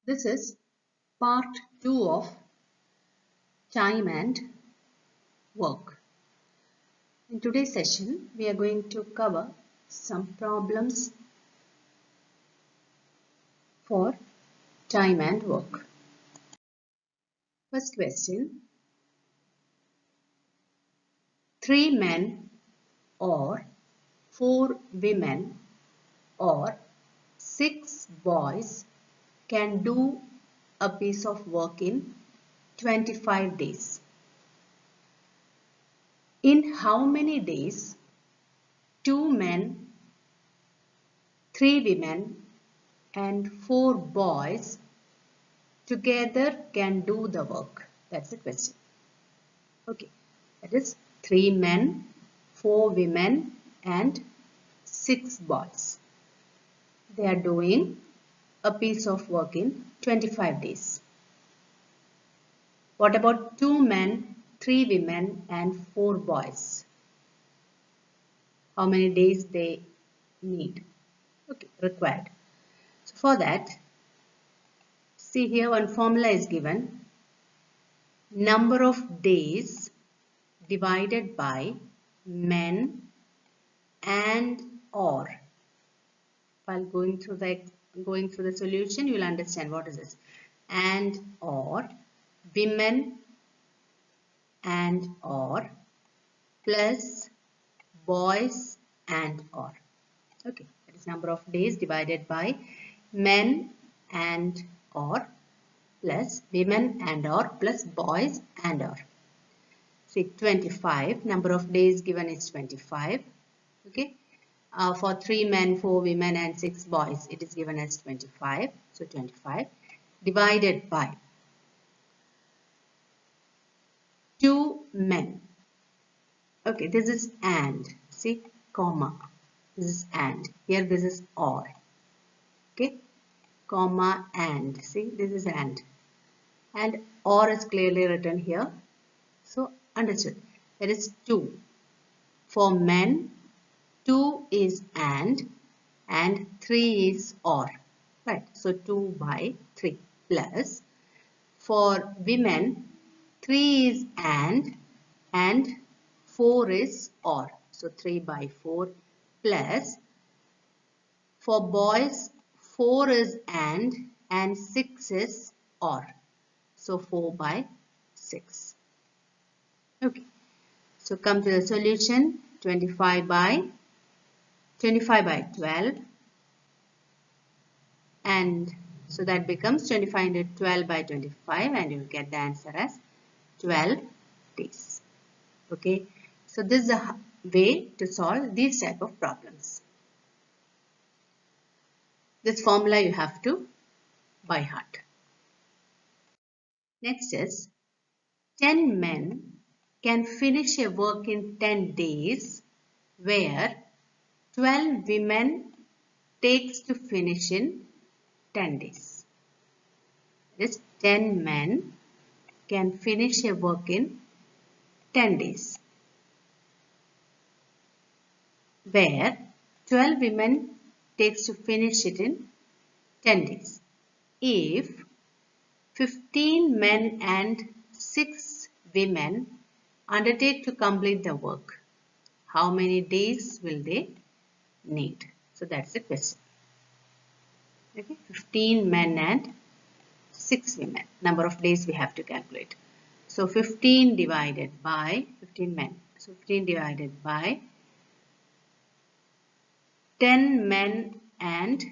This is part 2 of time and work. In today's session, we are going to cover some problems for time and work. First question, 3 men or 4 women or 6 boys can do a piece of work in 25 days. In how many days 2 men, 3 women and 4 boys together can do the work? That's the question. Okay, that is 3 men, 4 women and 6 boys. They are doing a piece of work in 25 days. What about 2 men, 3 women and 4 boys? How many days they need? Okay, required. So for that, see here one formula is given. Number of days divided by men and or. While going through the solution, you will understand what is this. And or women and or plus boys and or. Okay, that is number of days divided by men and or plus women and or plus boys and or. See 25, number of days given is 25. Okay, for 3 men, 4 women and 6 boys it is given as 25. So 25 divided by 2 men. Okay, this is and. See, comma. This is and. Here this is or. Okay, comma and. See, this is and. And or is clearly written here. So understood. That is 2. For men, 2 is and 3 is or. Right. So 2 by 3 plus. For women, 3 is and 4 is or. So 3 by 4 plus. For boys, 4 is and 6 is or. So 4 by 6. Okay. So come to the solution. 25 by 12. And so that becomes 25 into 12 by 25 and you will get the answer as 12 days. Okay. So this is a way to solve these type of problems. This formula you have to by heart. Next is 10 men can finish a work in 10 days where 12 women takes to finish in 10 days. This 10 men can finish a work in 10 days where 12 women takes to finish it in 10 days. If 15 men and 6 women undertake to complete the work, how many days will they need? So that's the question. Okay, 15 men and 6 women. Number of days we have to calculate. So 15 divided by 15 men. So 15 divided by 10 men and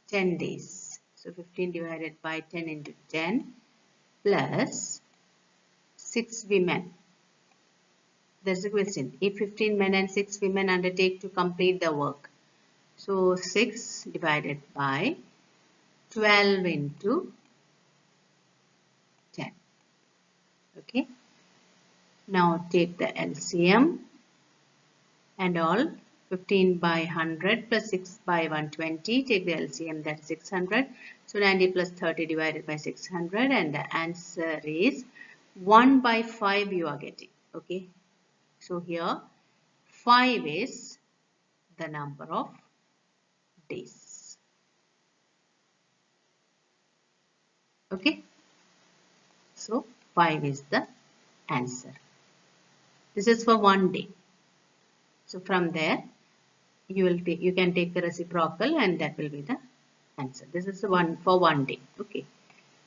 10 days. So 15 divided by 10 into 10 plus 6 women. That's the question. If 15 men and 6 women undertake to complete the work. So 6 divided by 12 into 10. Okay. Now take the LCM and all. 15 by 100 plus 6 by 120. Take the LCM, that is 600. So 90 plus 30 divided by 600 and the answer is 1 by 5 you are getting. Okay. So here 5 is the number of days. Okay. So 5 is the answer. This is for one day. So from there you can take the reciprocal and that will be the answer. This is the one for one day. Okay.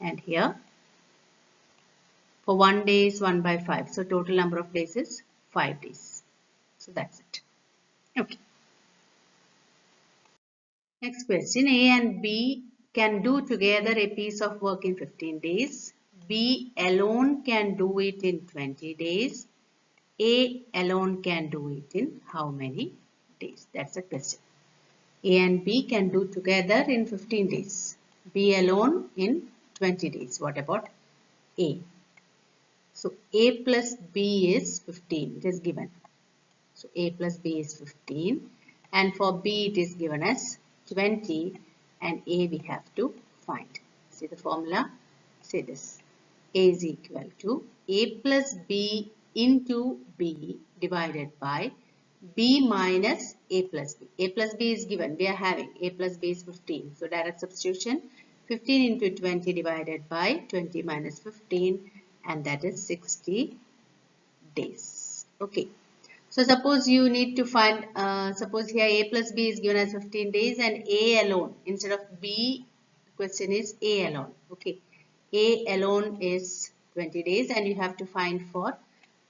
And here for one day is 1 by 5. So total number of days is 5 days. So that's it. Okay. Next question. A and B can do together a piece of work in 15 days. B alone can do it in 20 days. A alone can do it in how many days? That's the question. A and B can do together in 15 days. B alone in 20 days. What about A? So A plus B is 15. It is given. So A plus B is 15. And for B it is given as 20. And A we have to find. See the formula? Say this. A is equal to A plus B into B divided by B minus A plus B. A plus B is given. We are having A plus B is 15. So direct substitution. 15 into 20 divided by 20 minus 15 and that is 60 days. Okay. So suppose you need to find, suppose here A plus B is given as 15 days and A alone. Instead of B, the question is A alone. Okay. A alone is 20 days and you have to find for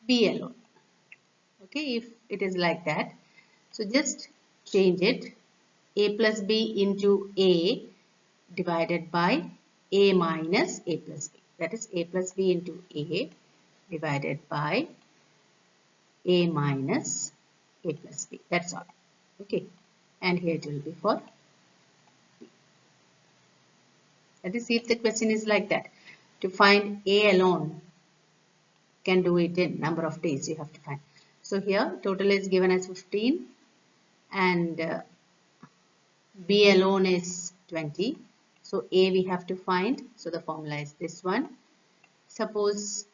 B alone. Okay. If it is like that. So just change it. A plus B into A divided by A minus A plus B. That is A plus B into A divided by A minus A plus B. That's all. Okay. And here it will be for B. That is if the question is like that. To find A alone can do it in number of days you have to find. So here total is given as 15 and B alone is 20. So A we have to find. So the formula is this one. Suppose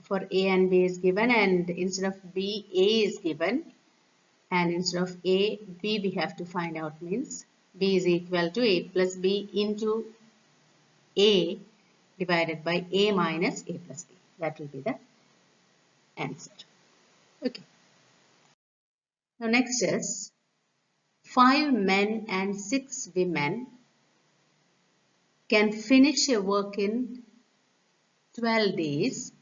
for A and B is given and instead of B, A is given. And instead of A, B we have to find out means B is equal to A plus B into A divided by A minus A plus B. That will be the answer. Okay. Now next is 5 men and 6 women can finish a work in 12 days,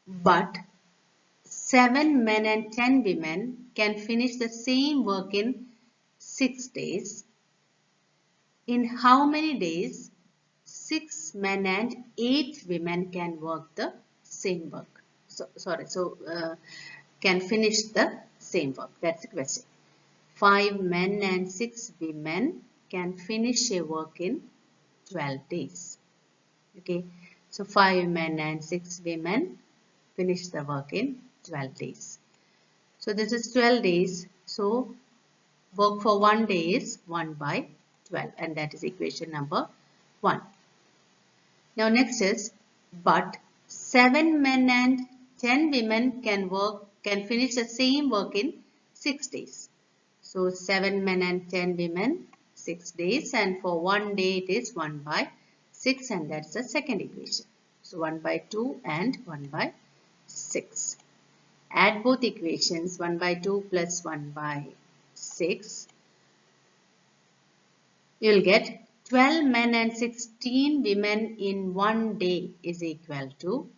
but 7 men and 10 women can finish the same work in 6 days. In how many days 6 men and 8 women can work the same work? Can finish the same work. That's the question. 5 men and 6 women can finish a work in 12 days. Okay. So 5 men and 6 women finish the work in 12 days. So this is 12 days. So work for one day is 1 by 12 and that is equation number 1. Now next is but 7 men and 10 women can finish the same work in 6 days. So 7 men and 10 women 6 days and for one day it is 1 by 6 and that's the second equation. So 1 by 2 and 1 by 6. Add both equations 1 by 2 plus 1 by 6. You will get 12 men and 16 women in one day is equal to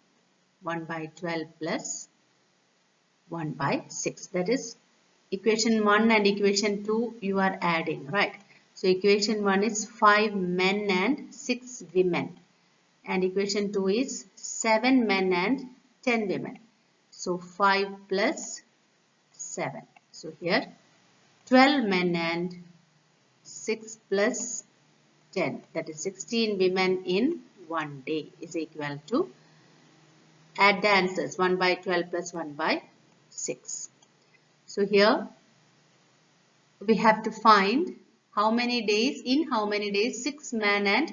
1 by 12 plus 1 by 6. That is equation 1 and equation 2 you are adding, right? So equation 1 is 5 men and 6 women. And equation 2 is 7 men and 10 women. So 5 plus 7. So here 12 men and 6 plus 10, that is 16 women in one day is equal to, add the answers 1 by 12 plus 1 by 6. So here we have to find how many days, in how many days 6 men and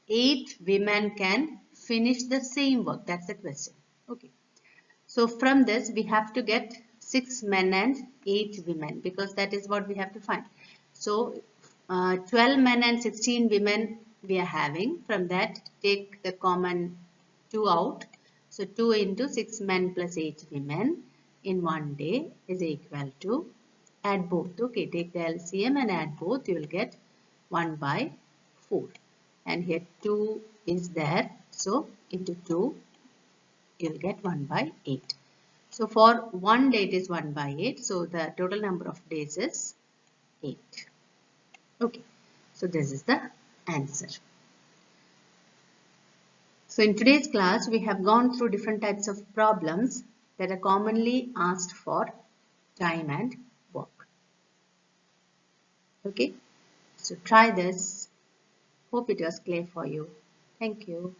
8 women can finish the same work. That's the question. Okay. So from this we have to get 6 men and 8 women because that is what we have to find. So 12 men and 16 women we are having. From that, take the common 2 out. So 2 into 6 men plus 8 women in one day is equal to, add both. Okay, take the LCM and add both. You will get 1 by 4. And here 2 is there. So into 2, you will get 1 by 8. So for one day it is 1 by 8. So the total number of days is 8. Okay. So this is the answer. So in today's class, we have gone through different types of problems that are commonly asked for time and work. Okay. So try this. Hope it was clear for you. Thank you.